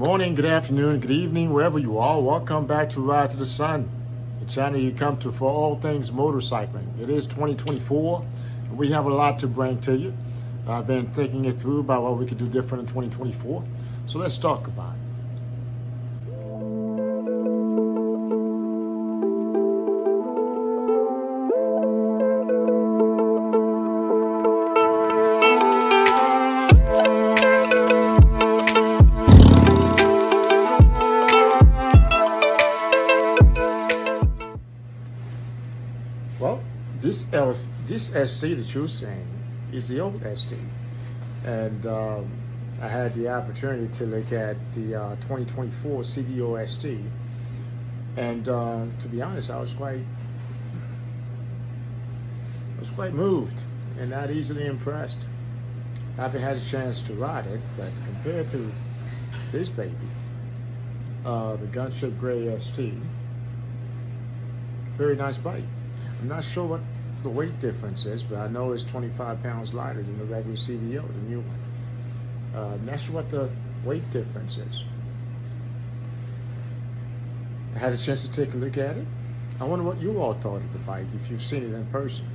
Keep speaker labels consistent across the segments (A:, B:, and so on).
A: morning, good afternoon, good evening, wherever you are. Welcome back to Ride to the Sun, the channel you come to for all things motorcycling. It is 2024, and we have a lot to bring to you. I've been thinking it through about what we could do different in 2024, so let's talk about it. Well, this ST that you're seeing is the old ST, and I had the opportunity to look at the 2024 CVO ST, and to be honest, I was quite moved and not easily impressed. I haven't had a chance to ride it, but compared to this baby, the Gunship Gray ST, very nice bike. I'm not sure what the weight difference is, but I know it's 25 pounds lighter than the regular CVO, the new one. I'm not sure what the weight difference is. I had a chance to take a look at it. I wonder what you all thought of the bike, if you've seen it in person.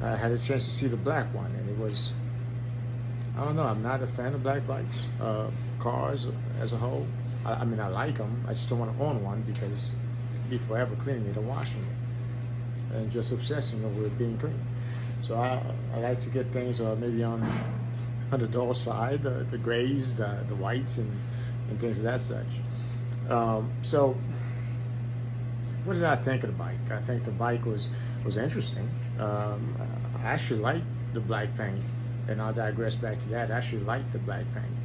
A: I had a chance to see the black one, and it was, I don't know, I'm not a fan of black bikes, cars as a whole. I mean, I like them, I just don't want to own one because I'd be forever cleaning it and washing it and just obsessing over it being clean. So I like to get things maybe on the dull side, the grays, the whites, and things of that such. So what did I think of the bike? I think the bike was interesting. I actually like the black paint, and I'll digress back to that. I actually like the black paint.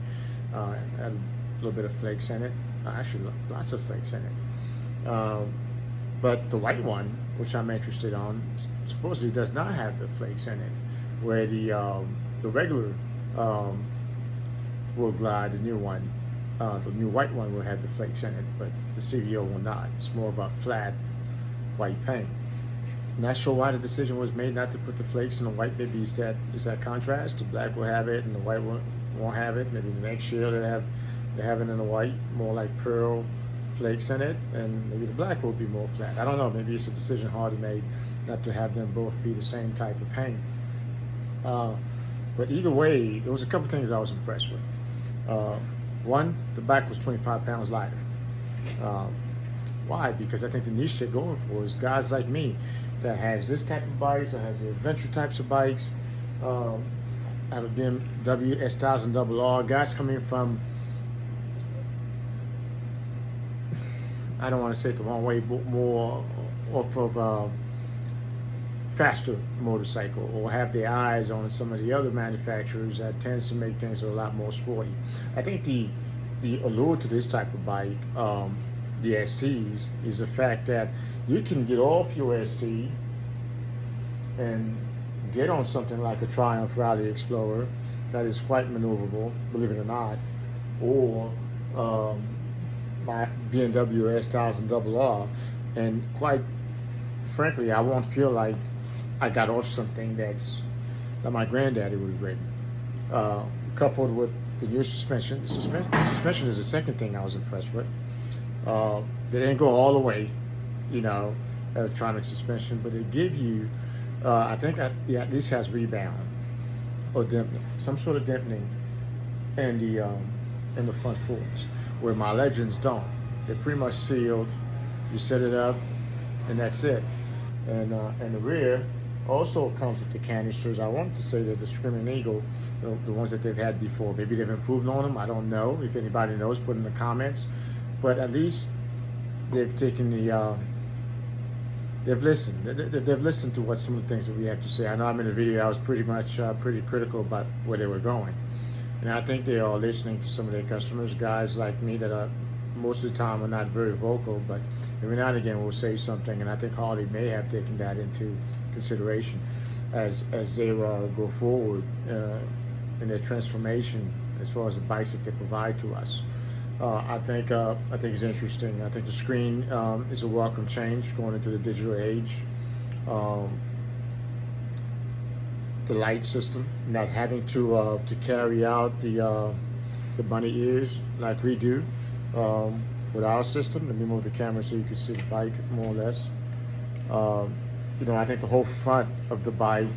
A: Had a little bit of flakes in it. Actually, lots of flakes in it. But the white one, which I'm interested on, supposedly does not have the flakes in it, where the regular will glide, the new one, the new white one will have the flakes in it, but the CVO will not. It's more of a flat white paint. Not sure why the decision was made not to put the flakes in the white. Maybe it's that contrast. The black will have it and the white won't have it. Maybe the next year they have it in the white, more like pearl flakes in it, and maybe the black will be more flat. I don't know, maybe it's a decision Hardy made not to have them both be the same type of paint. But either way, there was a couple things I was impressed with. One, the back was 25 pounds lighter. Why? Because I think the niche they're going for is guys like me that has this type of bikes, that has the adventure types of bikes, have a BMW S1000RR, guys coming from, I don't want to say it the wrong way, but more off of faster motorcycle, or have their eyes on some of the other manufacturers that tends to make things a lot more sporty. I think the allure to this type of bike, the STs, is the fact that you can get off your ST and get on something like a Triumph Rally Explorer that is quite maneuverable, believe it or not, or my BMW S1000RR, and quite frankly, I won't feel like I got off something that my granddaddy would have ridden. Coupled with the new suspension. The suspension is the second thing I was impressed with. They didn't go all the way, electronic suspension, but they give you, I think it at least has rebound or dampening, some sort of dampening in the front forks, where my Legends don't. They're pretty much sealed. You set it up, and that's it. And the rear also comes with the canisters. I wanted to say that the Screaming Eagle, the ones that they've had before, maybe they've improved on them. I don't know. If anybody knows, put in the comments. But at least they've taken they've listened. They've listened to what some of the things that we have to say. I know I'm in the video. I was pretty critical about where they were going. And I think they are listening to some of their customers, guys like me that are most of the time are not very vocal, but every now and again will say something. And I think Harley may have taken that into consideration as they go forward in their transformation as far as the bikes that they provide to us. I think it's interesting. I think the screen is a welcome change going into the digital age. The light system, not having to carry out the bunny ears like we do. with our system. Let me move the camera so you can see the bike more or less. Um, I think the whole front of the bike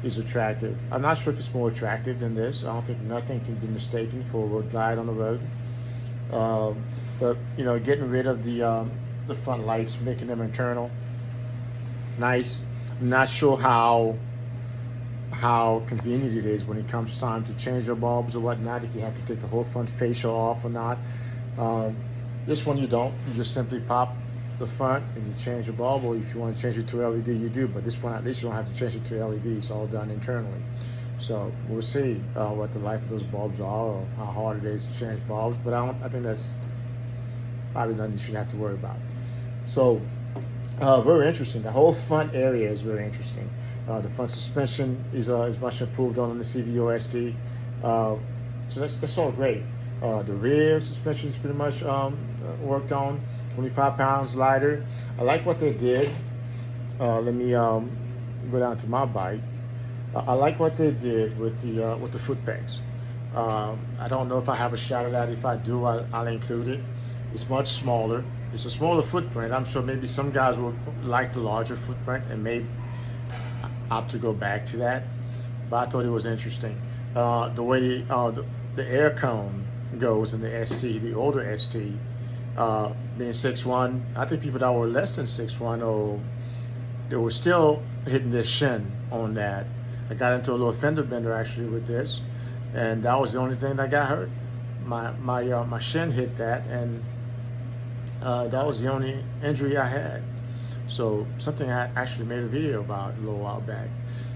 A: is attractive. I'm not sure if it's more attractive than this. I don't think nothing can be mistaken for a road glide on the road. But getting rid of the front lights, making them internal, nice. I'm not sure how convenient it is when it comes time to change your bulbs or whatnot, if you have to take the whole front fascia off or not. This one you don't. You just simply pop the front and you change the bulb, or if you want to change it to LED, you do. But this one, at least you don't have to change it to LED. It's all done internally. So we'll see what the life of those bulbs are, or how hard it is to change bulbs. But I think that's probably nothing you should have to worry about. So very interesting. The whole front area is very interesting. The front suspension is much improved on the CVO St. So that's all great. The rear suspension is pretty much worked on. 25 pounds lighter. I like what they did. Let me go down to my bike. I like what they did with the foot pegs. I don't know if I have a shot of that. If I do, I'll include it. It's much smaller. It's a smaller footprint. I'm sure maybe some guys will like the larger footprint and may opt to go back to that. But I thought it was interesting. The way the air cone goes in the ST, the older ST, being 6'1", I think people that were less than 6'1", they were still hitting their shin on that. I got into a little fender bender actually with this, and that was the only thing that got hurt. My shin hit that, and that was the only injury I had. So something I actually made a video about a little while back.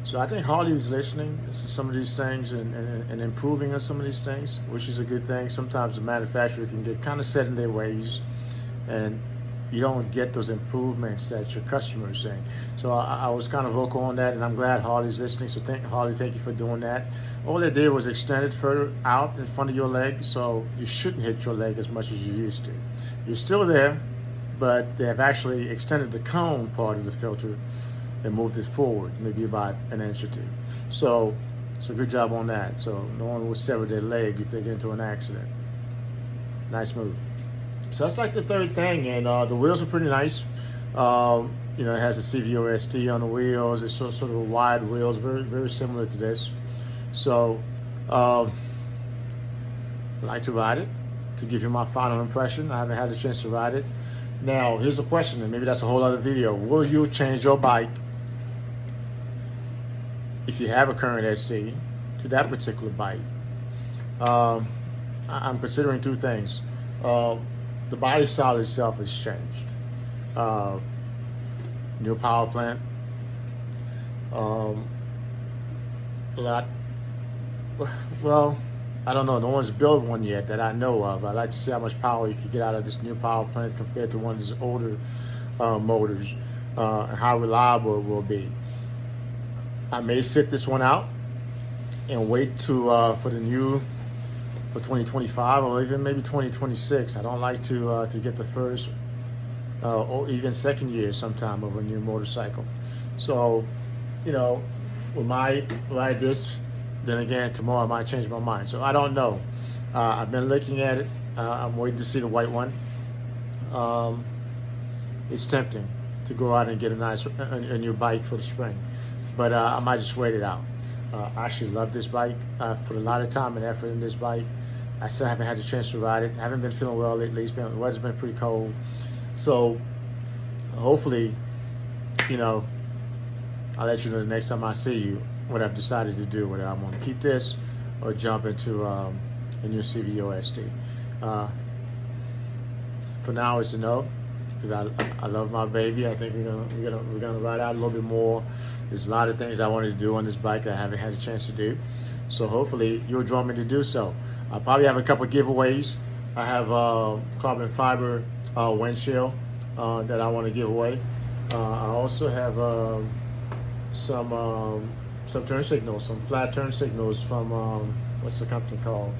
A: So I think Harley is listening to some of these things and improving on some of these things, which is a good thing. Sometimes the manufacturer can get kind of set in their ways, and you don't get those improvements that your customer is saying. So I was kind of vocal on that, and I'm glad Harley's listening. So Harley, thank you for doing that. All they did was extend it further out in front of your leg, so you shouldn't hit your leg as much as you used to. You're still there, but they have actually extended the cone part of the filter and moved it forward, maybe about an inch or two. So good job on that. So no one will sever their leg if they get into an accident. Nice move. So that's like the third thing, and the wheels are pretty nice. It has a CVO St on the wheels. It's sort of a wide wheels, very very similar to this. So I like to ride it. To give you my final impression, I haven't had a chance to ride it. Now here's a question, and maybe that's a whole other video. Will you change your bike if you have a current ST to that particular bike? I'm considering two things. The body style itself has changed. New power plant. A lot. Well, I don't know. No one's built one yet that I know of. I'd like to see how much power you could get out of this new power plant compared to one of these older motors, and how reliable it will be. I may sit this one out and wait for 2025 or even maybe 2026. I don't like to get the first or even second year sometime of a new motorcycle. So, we might ride this. Then again, tomorrow I might change my mind. So I don't know. I've been looking at it. I'm waiting to see the white one. It's tempting to go out and get a new bike for the spring, but I might just wait it out. I actually love this bike. I've put a lot of time and effort in this bike. I still haven't had the chance to ride it. I haven't been feeling well lately. The weather's been pretty cold. So hopefully, I'll let you know the next time I see you what I've decided to do, whether I'm going to keep this or jump into a new CVO St. For now, it's a no, because I love my baby. I think we're gonna ride out a little bit more. There's a lot of things I wanted to do on this bike that I haven't had a chance to do. So hopefully you'll draw me to do so. I'll probably have a couple of giveaways. I have carbon fiber windshield that I want to give away. I also have some turn signals, some flat turn signals from what's the company called?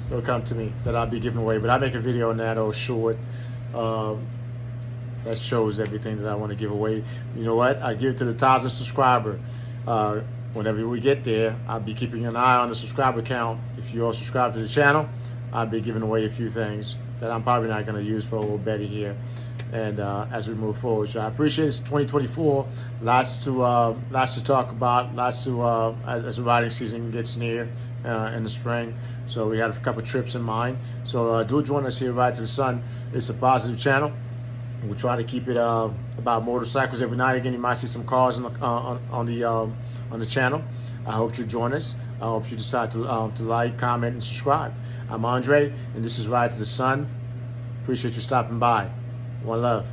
A: It'll come to me, that I'll be giving away. But I make a video on that, short, that shows everything that I want to give away. You know what? I give it to the 1,000 subscriber. whenever we get there, I'll be keeping an eye on the subscriber count. If you all subscribe to the channel, I'll be giving away a few things that I'm probably not going to use for a little Betty here, and as we move forward. So I appreciate it's 2024. Lots to talk about. Lots to as the riding season gets near in the spring. So we had a couple trips in mind. So do join us here, Ride to the Sun. It's a positive channel. We'll try to keep it about motorcycles. Every now and again, you might see some cars on the channel. I hope you join us. I hope you decide to like, comment, and subscribe. I'm Andre, and this is Ride to the Sun. Appreciate you stopping by. One love.